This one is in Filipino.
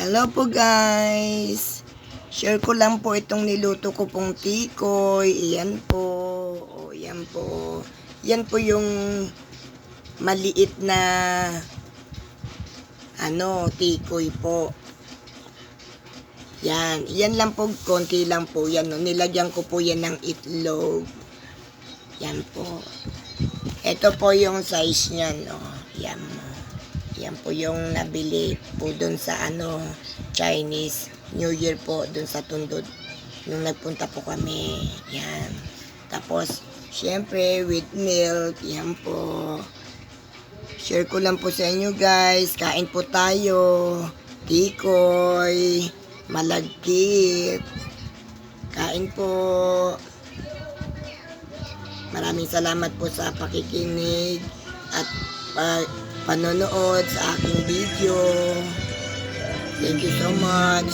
Hello po guys! Share ko lang po itong niluto ko pong tikoy. Iyan po. O, yan po. Yan po yung maliit na tikoy po. Yan. Yan lang po. Konti lang po yan. No? Nilagyan ko po yan ng itlog. Yan po. Ito po yung size niya. No? Yan. Yan po yung nabili po dun sa Chinese New Year po dun sa Tundod nung nagpunta po kami. Yan. Tapos syempre with milk. Yan po. Share ko lang po sa inyo guys. Kain po tayo. Tikoy. Malagkit. Kain po. Maraming salamat po sa pakikinig at panonood sa aking video. Thank you so much.